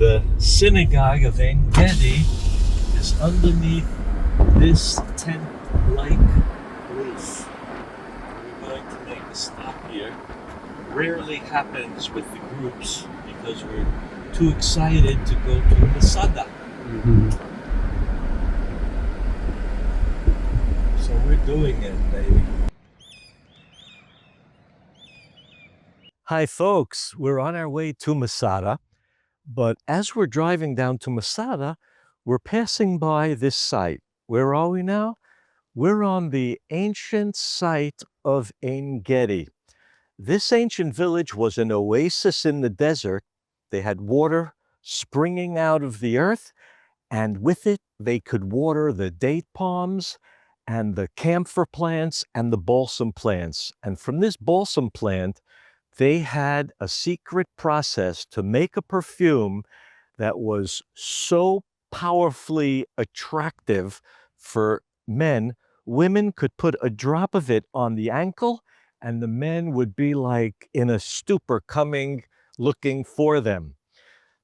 The Synagogue of Ein Gedi is underneath this tent-like roof. We're going to make a stop here. Rarely happens with the groups because we're too excited to go to Masada. So we're doing it, baby. Hi folks, we're on our way to Masada. But as we're driving down to Masada, we're passing by this site. Where are we now? We're on the ancient site of Ein Gedi. This ancient village was an oasis in the desert. They had water springing out of the earth, and with it, they could water the date palms and the camphor plants and the balsam plants. And from this balsam plant, they had a secret process to make a perfume that was so powerfully attractive for men. Women could put a drop of it on the ankle, and the men would be like in a stupor looking for them.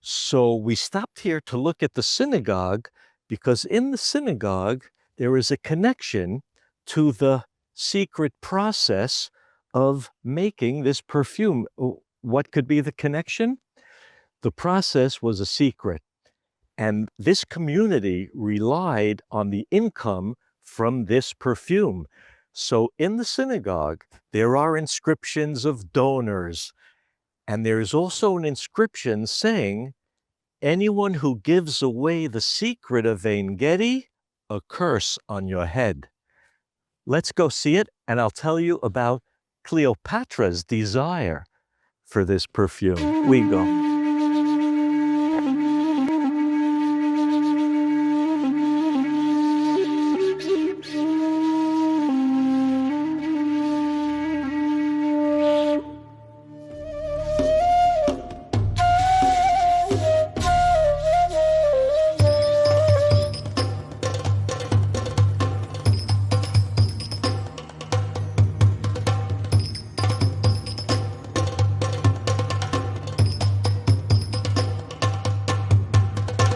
So we stopped here to look at the synagogue, because in the synagogue, there is a connection to the secret process of making this perfume. What could be the connection? The process was a secret, and this community relied on the income from this perfume. So in the synagogue, there are inscriptions of donors, and there is also an inscription saying, anyone who gives away the secret of Ein Gedi, a curse on your head. Let's go see it, and I'll tell you about Cleopatra's desire for this perfume. We go.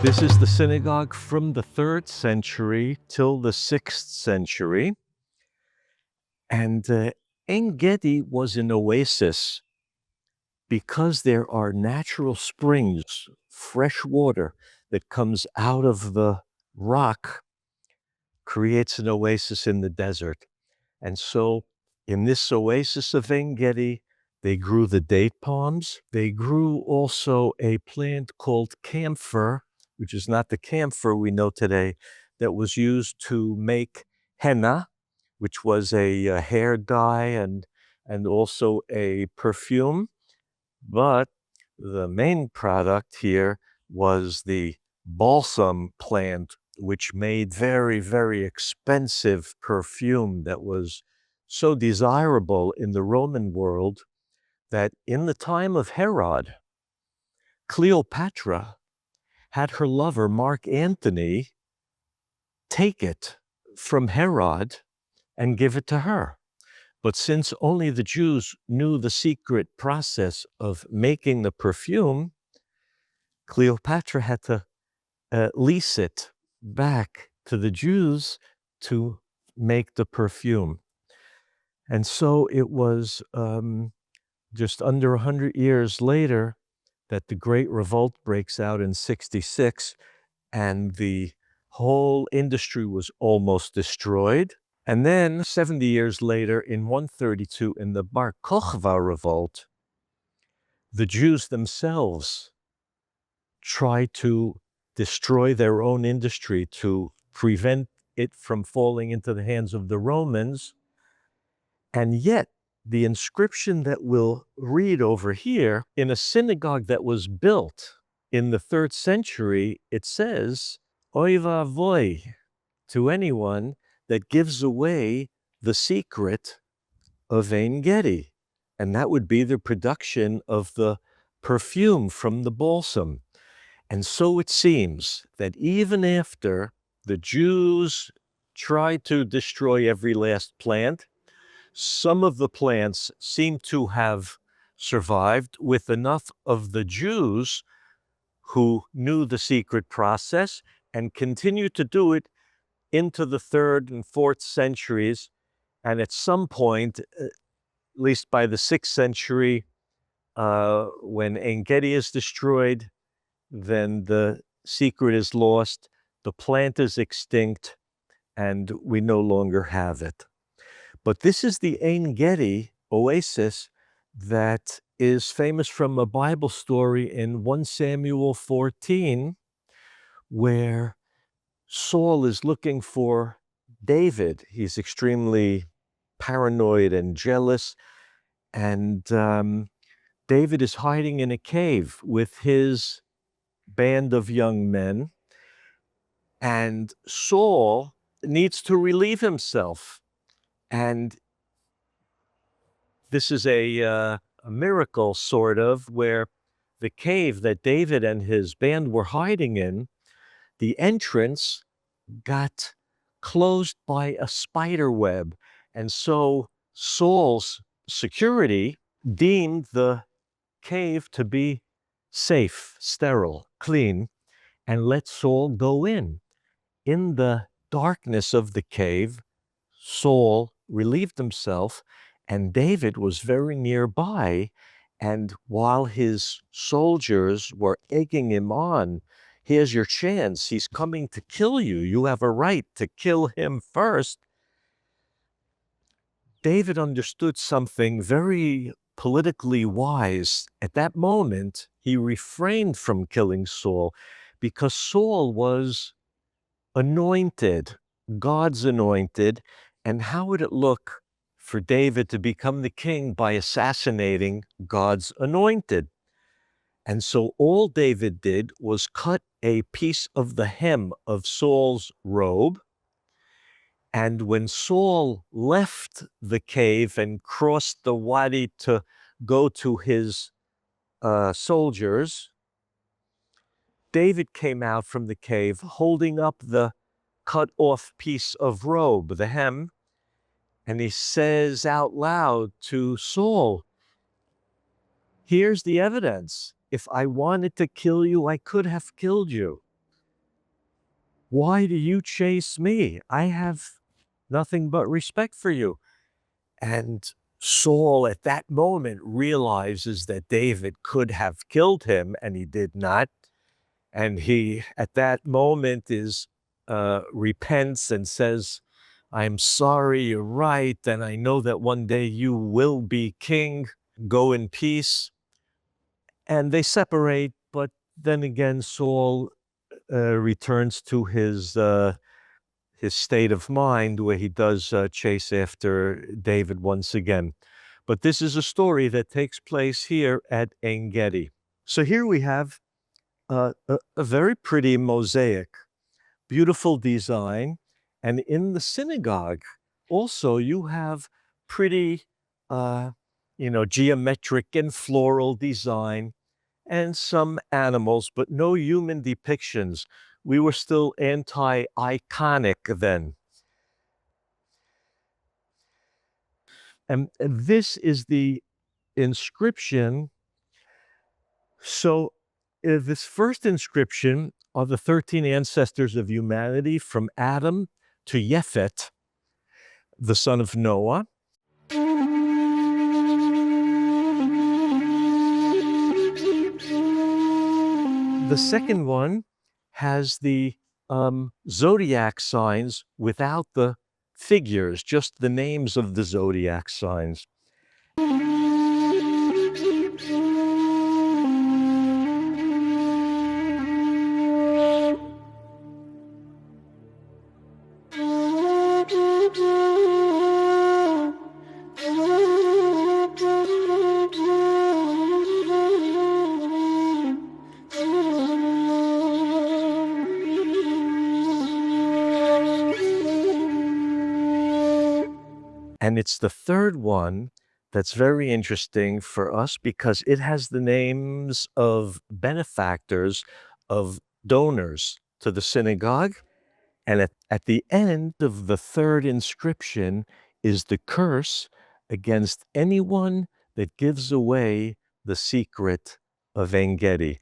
This is the synagogue from the 3rd century till the 6th century. And Ein Gedi was an oasis because there are natural springs, fresh water that comes out of the rock, creates an oasis in the desert. And so in this oasis of Ein Gedi, they grew the date palms. They grew also a plant called camphor, which is not the camphor we know today, that was used to make henna, which was a hair dye and also a perfume. But the main product here was the balsam plant, which made very, very expensive perfume that was so desirable in the Roman world that in the time of Herod, Cleopatra had her lover, Mark Antony, take it from Herod and give it to her. But since only the Jews knew the secret process of making the perfume, Cleopatra had to lease it back to the Jews to make the perfume. And so it was just under 100 years later that the Great Revolt breaks out in 66, and the whole industry was almost destroyed. And then 70 years later, in 132, in the Bar Kokhba revolt, the Jews themselves tried to destroy their own industry to prevent it from falling into the hands of the Romans. And yet, the inscription that we'll read over here, in a synagogue that was built in the 3rd century, it says, Oy vavoy, to anyone that gives away the secret of Ein Gedi. And that would be the production of the perfume from the balsam. And so it seems that even after the Jews tried to destroy every last plant, some of the plants seem to have survived, with enough of the Jews who knew the secret process and continued to do it into the 3rd and 4th centuries. And at some point, at least by the 6th century, when Ein Gedi is destroyed, then the secret is lost, the plant is extinct, and we no longer have it. But this is the Ein Gedi oasis that is famous from a Bible story in 1 Samuel 14, where Saul is looking for David. He's extremely paranoid and jealous, and David is hiding in a cave with his band of young men, and Saul needs to relieve himself. And this is a miracle, sort of, where the cave that David and his band were hiding in, the entrance got closed by a spider web. And so Saul's security deemed the cave to be safe, sterile, clean, and let Saul go in. In the darkness of the cave, Saul relieved himself, and David was very nearby. And while his soldiers were egging him on, here's your chance. He's coming to kill you. You have a right to kill him first. David understood something very politically wise. At that moment, he refrained from killing Saul because Saul was anointed, God's anointed. And how would it look for David to become the king by assassinating God's anointed? And so all David did was cut a piece of the hem of Saul's robe. And when Saul left the cave and crossed the wadi to go to his soldiers, David came out from the cave holding up the cut off piece of robe, the hem, and he says out loud to Saul, "Here's the evidence. If I wanted to kill you, I could have killed you. Why do you chase me? I have nothing but respect for you." And Saul at that moment realizes that David could have killed him, and he did not. And he, at that moment, repents and says, "I'm sorry, you're right, and I know that one day you will be king. Go in peace." And they separate, but then again, Saul returns to his state of mind where he does chase after David once again. But this is a story that takes place here at Ein Gedi. So here we have a very pretty mosaic, beautiful design. And in the synagogue, also, you have pretty, geometric and floral design and some animals, but no human depictions. We were still anti-iconic then. And this is the inscription. So this first inscription are the 13 ancestors of humanity from Adam to Yefet, the son of Noah. The second one has the zodiac signs without the figures, just the names of the zodiac signs. And it's the third one that's very interesting for us because it has the names of benefactors, of donors to the synagogue. And at the end of the third inscription is the curse against anyone that gives away the secret of Ein Gedi.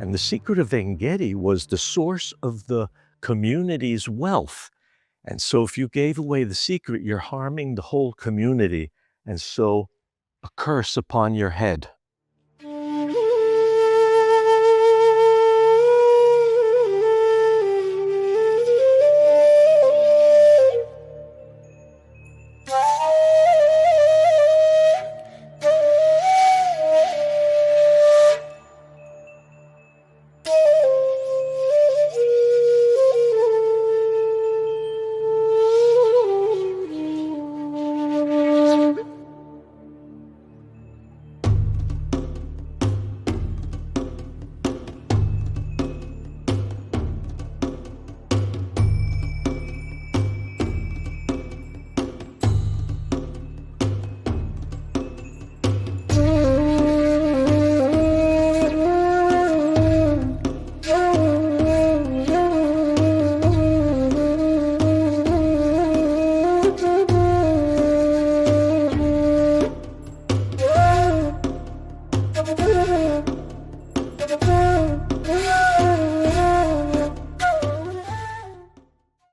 And the secret of Ein Gedi was the source of the community's wealth. And so if you gave away the secret, you're harming the whole community. And so a curse upon your head.